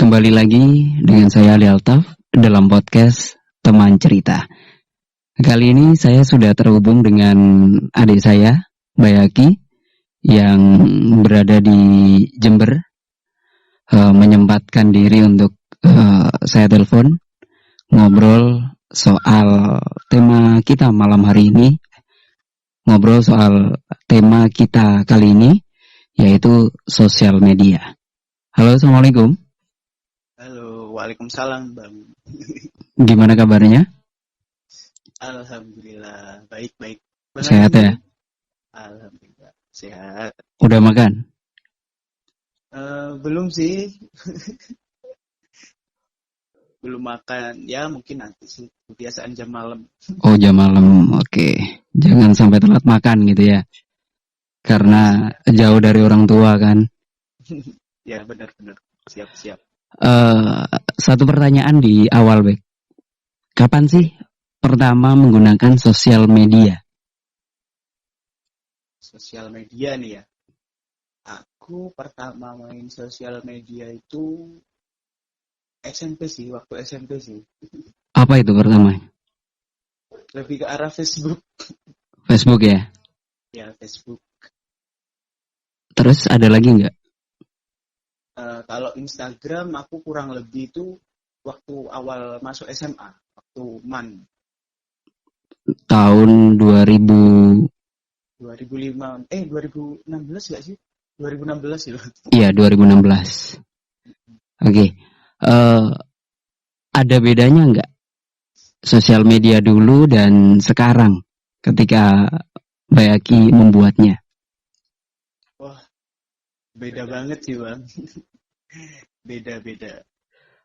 Kembali lagi dengan saya Ali Altaf dalam podcast Teman Cerita. Kali ini saya sudah terhubung dengan adik saya, Bayaki, yang berada di Jember, menyempatkan diri untuk saya telepon, ngobrol soal tema kita malam hari ini, ngobrol soal tema kita kali ini, yaitu sosial media. Halo, Assalamualaikum. Halo, waalaikumsalam Bang. Gimana kabarnya? Alhamdulillah, baik-baik. Sehat ya? Alhamdulillah, sehat. Udah makan? Belum sih. Belum makan, ya mungkin nanti sih. Kebiasaan jam malam. Oh, jam malam, oke. Jangan sampai telat makan gitu ya. Karena jauh dari orang tua kan. Ya, benar-benar. Siap-siap. Satu pertanyaan di awal, Bek. Kapan sih pertama menggunakan sosial media? Sosial media nih ya. Aku pertama main sosial media itu SMP sih, waktu SMP sih. Apa itu pertama? Lebih ke arah Facebook. Facebook ya? Ya, Facebook. Terus ada lagi nggak? Kalau Instagram aku kurang lebih itu waktu awal masuk SMA, waktu MAN. Tahun 2000. 2005, 2016 nggak sih? 2016 ya. Iya, 2016. Oke. Ada bedanya nggak sosial media dulu dan sekarang ketika Bayaki membuatnya? Wah, beda banget sih Bang. Beda-beda.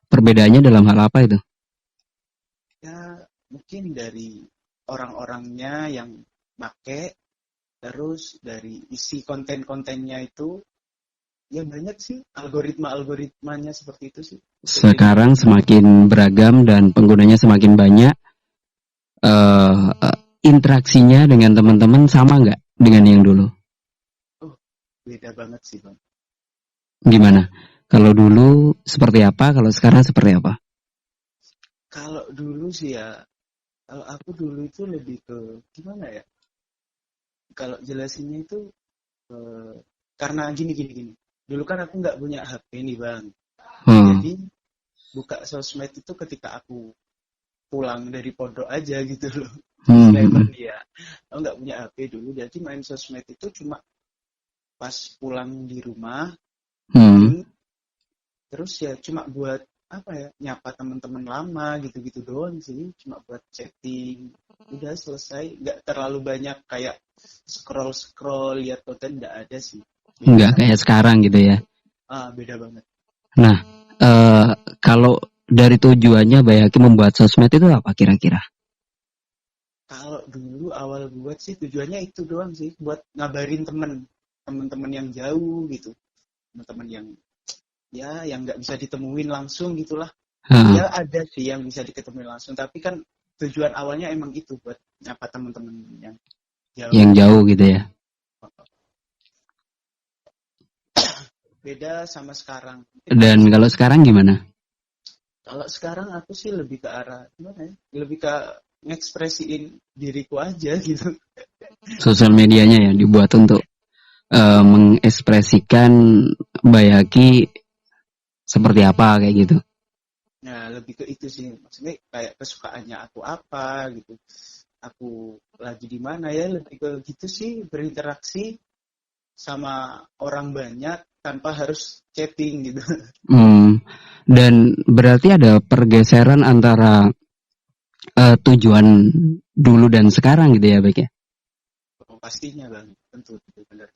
Perbedaannya dalam hal apa itu? Ya, mungkin dari orang-orangnya yang pakai, terus dari isi konten-kontennya itu, ya banyak sih algoritmanya seperti itu sih. Sekarang semakin beragam dan penggunanya semakin banyak. Interaksinya dengan teman-teman sama nggak dengan yang dulu? Oh, beda banget sih Bang. Gimana? Kalau dulu seperti apa? Kalau sekarang seperti apa? Kalau dulu sih ya, kalau aku dulu itu lebih ke gimana ya? Kalau jelasinnya itu karena gini. Dulu kan aku nggak punya HP nih Bang. Jadi buka sosmed itu ketika aku pulang dari pondok aja gitu loh. Disclaimer dia, aku nggak punya HP dulu. Jadi main sosmed itu cuma pas pulang di rumah. Terus ya cuma buat apa ya, nyapa teman-teman lama gitu-gitu doang sih, cuma buat chatting, udah selesai, nggak terlalu banyak kayak scroll lihat konten, nggak ada sih. Nggak kayak sekarang gitu ya. Beda banget. Nah, kalau dari tujuannya Bayaki membuat sosmed itu apa kira-kira? Kalau dulu awal buat sih tujuannya itu doang sih, buat ngabarin teman-teman yang jauh gitu, teman-teman yang ya yang nggak bisa ditemuin langsung gitulah. Ya ada sih yang bisa diketemuin langsung, tapi kan tujuan awalnya emang itu buat nyapa teman-teman yang jauh. Yang jauh gitu ya. Beda sama sekarang. Dan kalau sekarang gimana? Kalau sekarang aku sih lebih ke arah gimana ya? Lebih ke ngekspresiin diriku aja gitu. Sosial medianya ya dibuat untuk mengekspresikan Bayaki seperti apa kayak gitu. Nah, lebih ke itu sih. Maksudnya kayak kesukaannya aku apa gitu. Aku lagi di mana ya, lebih ke gitu sih, berinteraksi sama orang banyak tanpa harus chatting gitu. Dan berarti ada pergeseran antara tujuan dulu dan sekarang gitu ya, Bek ya? Oh, pastinya Bang, tentu benar.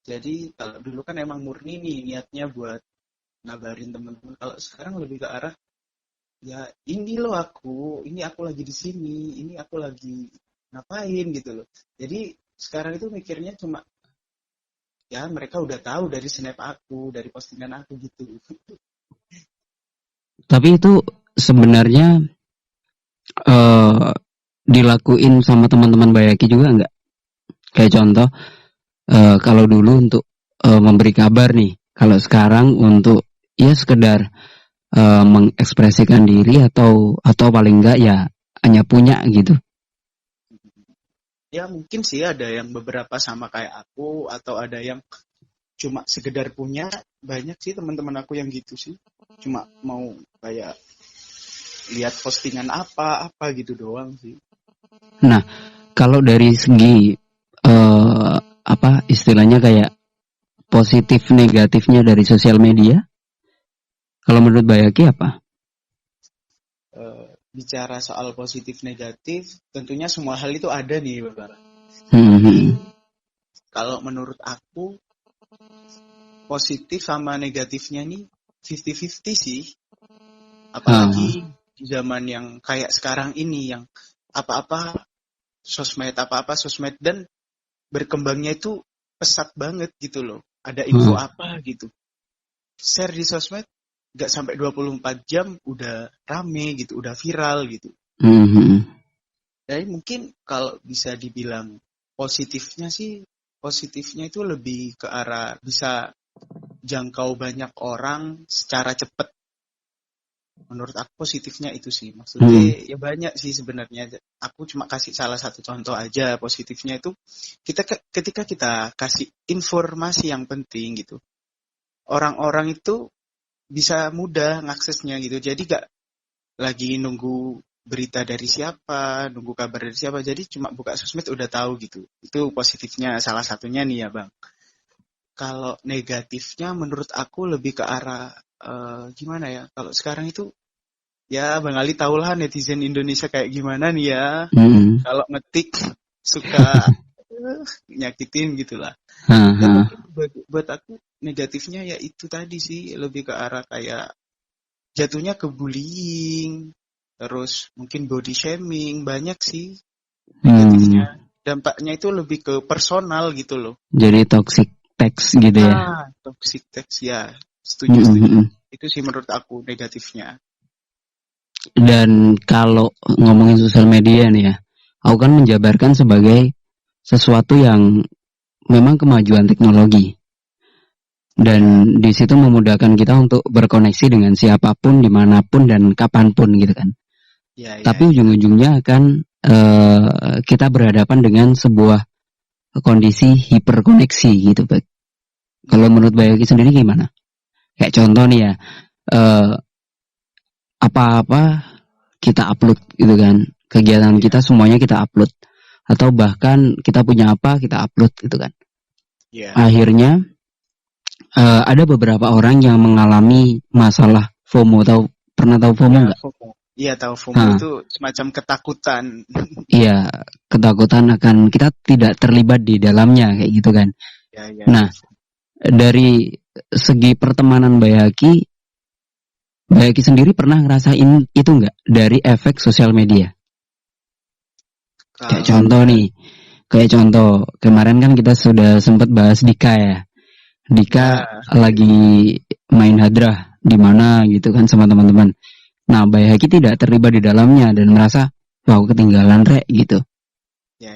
Jadi kalau dulu kan emang murni nih niatnya buat ngabarin teman-teman. Kalau sekarang lebih ke arah ya ini loh ini aku lagi di sini, ini aku lagi ngapain gitu loh. Jadi sekarang itu mikirnya cuma ya mereka udah tahu dari snap aku, dari postingan aku gitu. Tapi itu sebenarnya dilakuin sama teman-teman Bayaki juga nggak? Kayak contoh, kalau dulu untuk memberi kabar nih, Kalau sekarang untuk ya sekedar mengekspresikan diri atau paling enggak ya hanya punya gitu. Ya mungkin sih ada yang beberapa sama kayak aku atau ada yang cuma sekedar punya. Banyak sih teman-teman aku yang gitu sih, cuma mau kayak lihat postingan apa gitu doang sih. Nah, kalau dari segi apa istilahnya kayak positif negatifnya dari sosial media, kalau menurut Bayaki apa? Bicara soal positif negatif, tentunya semua hal itu ada nih Bapak. Hmm. Kalau menurut aku positif sama negatifnya nih 50-50 sih. Apalagi di zaman yang kayak sekarang ini yang apa-apa apa-apa sosmed dan berkembangnya itu pesat banget gitu loh. Ada info apa gitu. Share di sosmed gak sampai 24 jam udah rame gitu, udah viral gitu. Jadi mungkin kalau bisa dibilang positifnya itu lebih ke arah bisa jangkau banyak orang secara cepat. Menurut aku positifnya itu sih. Maksudnya ya banyak sih sebenarnya. Aku cuma kasih salah satu contoh aja. Positifnya itu ketika kita kasih informasi yang penting gitu. Orang-orang itu bisa mudah ngaksesnya gitu. Jadi gak lagi nunggu berita dari siapa, nunggu kabar dari siapa. Jadi cuma buka sosmed udah tahu gitu. Itu positifnya salah satunya nih ya Bang. Kalau negatifnya menurut aku lebih ke arah gimana ya? Kalau sekarang itu ya Bang Ali tahulah netizen Indonesia kayak gimana nih ya. Kalau ngetik suka nyakitin gitulah. Dan mungkin buat aku negatifnya ya itu tadi sih, lebih ke arah kayak jatuhnya ke bullying, terus mungkin body shaming, banyak sih negatifnya. Dampaknya itu lebih ke personal gitu loh. Jadi toxic text gitu ya. Toxic text ya, setuju. Itu sih menurut aku negatifnya. Dan kalau ngomongin sosial media nih ya, aku kan menjabarkan sebagai sesuatu yang memang kemajuan teknologi. Dan di situ memudahkan kita untuk berkoneksi dengan siapapun, dimanapun, dan kapanpun gitu kan. Tapi ujung-ujungnya kan kita berhadapan dengan sebuah kondisi hiperkoneksi gitu, Pak. Kalau menurut Bayaki sendiri gimana? Kayak contoh nih ya, apa-apa kita upload gitu kan, kegiatan kita semuanya kita upload, atau bahkan kita punya apa kita upload gitu kan. Akhirnya ada beberapa orang yang mengalami masalah FOMO. Pernah tahu FOMO nggak? Iya tahu FOMO itu semacam ketakutan. Iya, ketakutan akan kita tidak terlibat di dalamnya kayak gitu kan. Nah, dari segi pertemanan Bayaki sendiri pernah ngerasain itu nggak dari efek sosial media? Kayak contoh kemarin kan kita sudah sempat bahas Dika ya. Dika lagi main hadrah di mana gitu kan sama teman-teman. Nah, Bayaki tidak terlibat di dalamnya dan merasa wah ketinggalan rek gitu. Ya.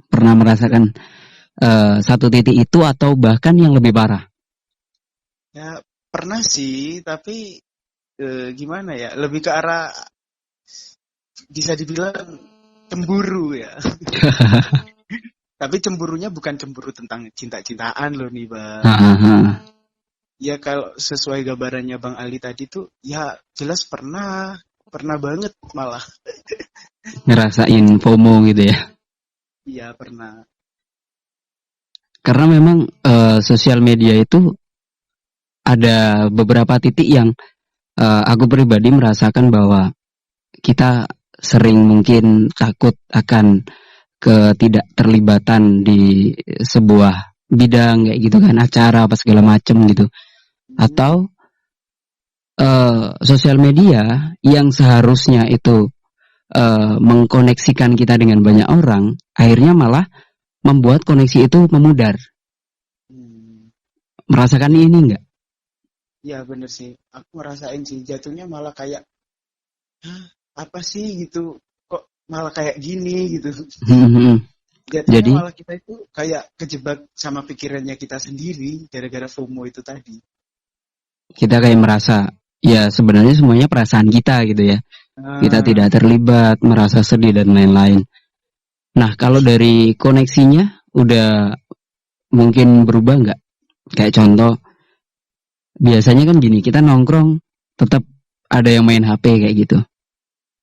Pernah merasakan satu titik itu atau bahkan yang lebih parah? Ya pernah sih, tapi gimana ya? Lebih ke arah bisa dibilang cemburu ya. Tapi cemburunya bukan cemburu tentang cinta-cintaan loh nih Bang. Ya kalau sesuai gambarannya Bang Ali tadi tuh ya jelas pernah banget malah. Ngerasain FOMO gitu ya? Iya pernah. Karena memang sosial media itu ada beberapa titik yang aku pribadi merasakan bahwa kita sering mungkin takut akan ketidakterlibatan di sebuah bidang kayak gitu kan, acara apa segala macem gitu. Atau sosial media yang seharusnya itu mengkoneksikan kita dengan banyak orang, akhirnya malah membuat koneksi itu memudar. Merasakan ini enggak? Ya bener sih, aku ngerasain sih jatuhnya malah kayak apa sih gitu, kok malah kayak gini gitu. Jatuhnya Jadi malah kita itu kayak kejebak sama pikirannya kita sendiri gara-gara FOMO itu tadi. kita kayak merasa ya sebenarnya semuanya perasaan kita gitu ya. Kita Nah, tidak terlibat, merasa sedih dan lain-lain. Nah, kalau dari koneksinya udah mungkin berubah nggak? Kayak contoh, biasanya kan gini, kita nongkrong tetap ada yang main HP kayak gitu.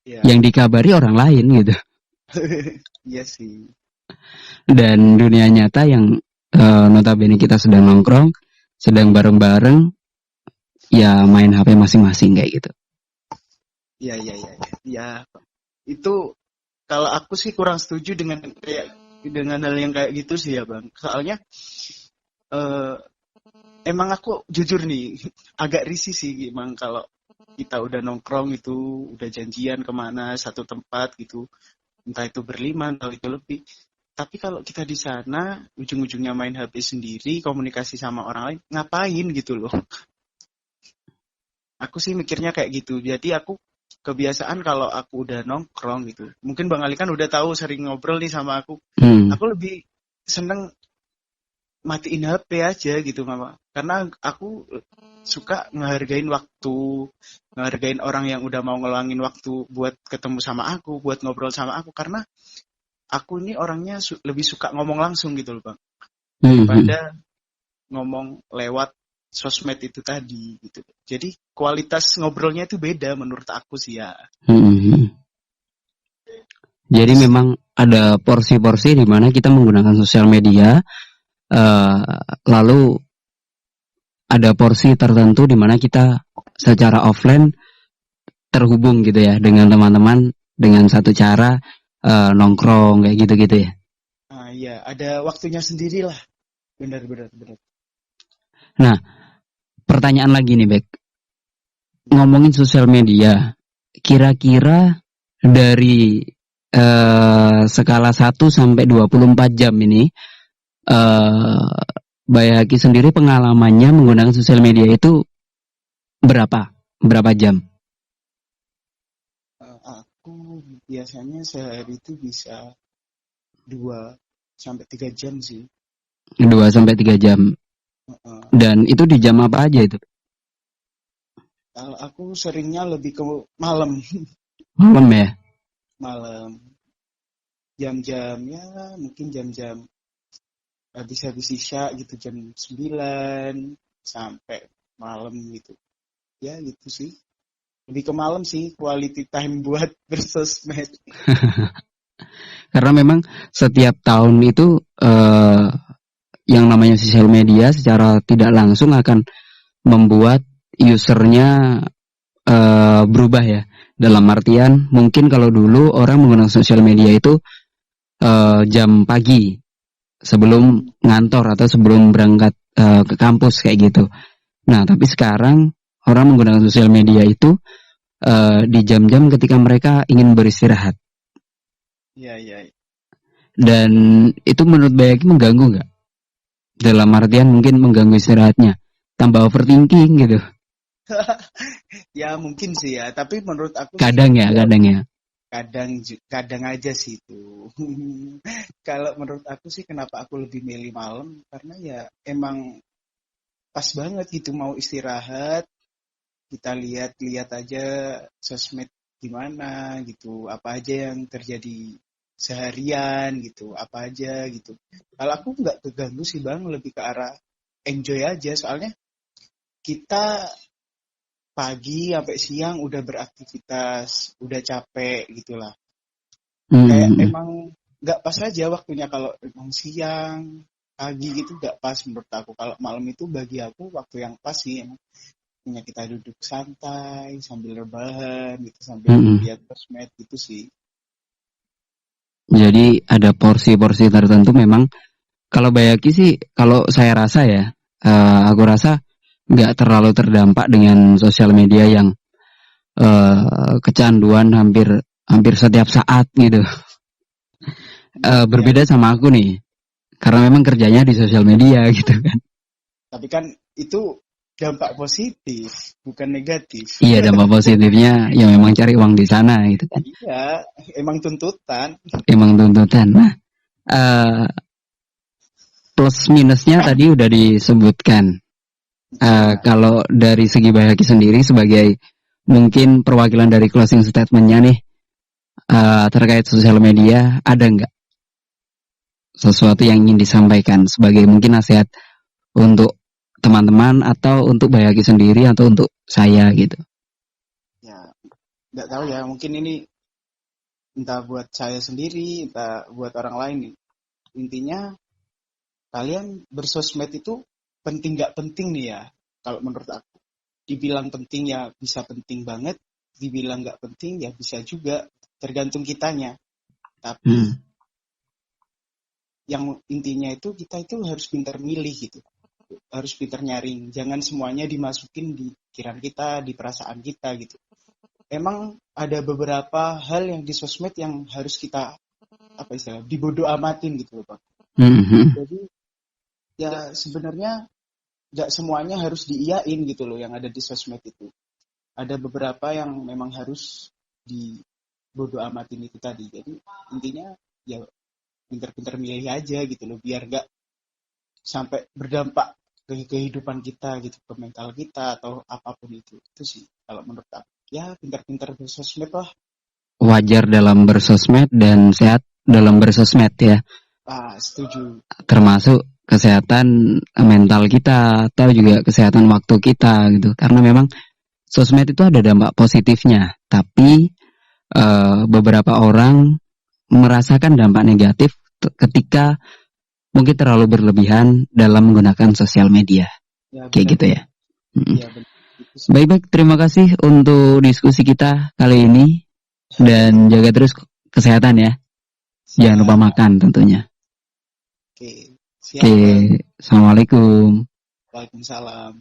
ya, Yang dikabari orang lain gitu. iya sih. Dan dunia nyata yang notabene kita sedang nongkrong, sedang bareng-bareng, ya main HP masing-masing kayak gitu. Iya, iya, iya, iya. Ya, itu kalau aku sih kurang setuju dengan hal yang kayak gitu sih ya Bang. Soalnya eh, emang aku jujur nih agak risih sih emang kalau kita udah nongkrong itu udah janjian kemana satu tempat gitu, entah itu berlima entah itu lebih. Tapi kalau kita di sana ujung-ujungnya main HP sendiri, komunikasi sama orang lain, ngapain gitu loh. Aku sih mikirnya kayak gitu. Jadi aku kebiasaan kalau aku udah nongkrong gitu. Mungkin Bang Ali kan udah tahu sering ngobrol nih sama aku. Hmm. Aku lebih seneng matiin HP aja gitu Mama. Karena aku suka ngehargain waktu, ngehargain orang yang udah mau ngeluangin waktu buat ketemu sama aku, buat ngobrol sama aku. Karena aku ini orangnya lebih suka ngomong langsung gitu loh Bang. Hmm. Daripada ngomong lewat sosmed itu tadi gitu. Jadi kualitas ngobrolnya itu beda menurut aku sih ya. Hmm. Jadi Itu sih. memang ada porsi-porsi di mana kita menggunakan sosial media, lalu ada porsi tertentu di mana kita secara offline terhubung gitu ya dengan teman-teman dengan satu cara nongkrong kayak gitu-gitu ya. Ah iya, ada waktunya sendiri lah. Benar benar benar. Nah, pertanyaan lagi nih, Bek. Ngomongin sosial media, kira-kira dari skala 1 sampai 24 jam ini, eh Bayaki sendiri pengalamannya menggunakan sosial media itu berapa? Berapa jam? Aku biasanya sehari itu bisa 2 sampai 3 jam sih. 2 sampai 3 jam. Heeh. Dan itu di jam apa aja itu? Kalau aku seringnya lebih ke malam, Malam ya? malam jam-jamnya mungkin jam-jam habis-habis isya gitu jam 9 sampai malam gitu. Ya gitu sih. Lebih ke malam sih quality time buat bersosmed. Karena memang setiap tahun itu yang namanya sosial media secara tidak langsung akan membuat usernya berubah ya. Dalam artian mungkin kalau dulu orang menggunakan sosial media itu jam pagi sebelum Hmm, ngantor atau sebelum berangkat ke kampus kayak gitu. Nah, tapi sekarang orang menggunakan sosial media itu di jam-jam ketika mereka ingin beristirahat. iya iya. Iya. Dan itu menurut Bayaki mengganggu nggak? Dalam artian mungkin mengganggu istirahatnya. Tambah overthinking gitu. Ya mungkin sih ya, tapi menurut aku sih Kadang ya, ya kadang ya. kadang aja sih itu. Kalau menurut aku sih kenapa aku lebih milih malam karena ya emang pas banget gitu mau istirahat, kita lihat-lihat aja sosmed gimana gitu, apa aja yang terjadi seharian gitu, apa aja gitu. Kalau aku nggak keganggu sih Bang, lebih ke arah enjoy aja soalnya kita pagi sampai siang udah beraktivitas, udah capek gitulah. Kayak Hmm. emang nggak pas aja waktunya kalau emang siang, pagi gitu nggak pas menurut aku. Kalau malam itu bagi aku waktu yang pas sih, emang punya kita duduk santai sambil rebahan gitu sambil Hmm. lihat sosmed gitu sih. Jadi ada porsi-porsi tertentu memang. Kalau Bayaki sih, kalau saya rasa ya, aku rasa nggak terlalu terdampak dengan sosial media yang kecanduan hampir hampir setiap saat gitu. Ya, Berbeda sama aku nih, karena memang kerjanya di sosial media gitu kan. tapi kan itu dampak positif bukan negatif. Iya, dampak positifnya ya memang cari uang di sana gitu kan. Iya, emang tuntutan. Emang tuntutan. Nah, eh, plus minusnya tadi udah disebutkan. Kalau dari segi Bayaki sendiri sebagai mungkin perwakilan dari closing statementnya nih, terkait sosial media, ada nggak sesuatu yang ingin disampaikan sebagai mungkin nasihat untuk teman-teman atau untuk Bayaki sendiri atau untuk saya gitu? Ya, nggak tahu ya, mungkin ini entah buat saya sendiri, entah buat orang lain nih. Intinya kalian bersosmed itu penting nggak penting nih ya, kalau menurut aku. Dibilang penting ya bisa penting banget, dibilang nggak penting ya bisa juga, tergantung kitanya. Tapi yang intinya itu kita itu harus pintar milih gitu, harus pintar nyaring, jangan semuanya dimasukin di pikiran kita, di perasaan kita gitu. Emang ada beberapa hal yang di sosmed yang harus kita dibodoh amatin gitu loh Pak. Jadi ya sebenarnya nggak semuanya harus diiyain gitu loh yang ada di sosmed itu. Ada beberapa yang memang harus dibodoh amatin itu tadi. Jadi intinya ya pinter-pinter milih aja gitu loh, biar nggak sampai berdampak ke kehidupan kita gitu, ke mental kita atau apapun itu sih kalau menurut aku. Ya pinter-pinter bersosmed lah. Wajar dalam bersosmed dan sehat dalam bersosmed ya. Setuju. Termasuk kesehatan mental kita atau juga kesehatan waktu kita gitu. Karena memang sosmed itu ada dampak positifnya, tapi beberapa orang merasakan dampak negatif ketika mungkin terlalu berlebihan dalam menggunakan sosial media. Ya, kayak gitu ya. Ya, baik, terima kasih untuk diskusi kita kali ini. Dan jaga terus kesehatan ya. Jangan lupa makan tentunya. Oke, assalamualaikum. Waalaikumsalam.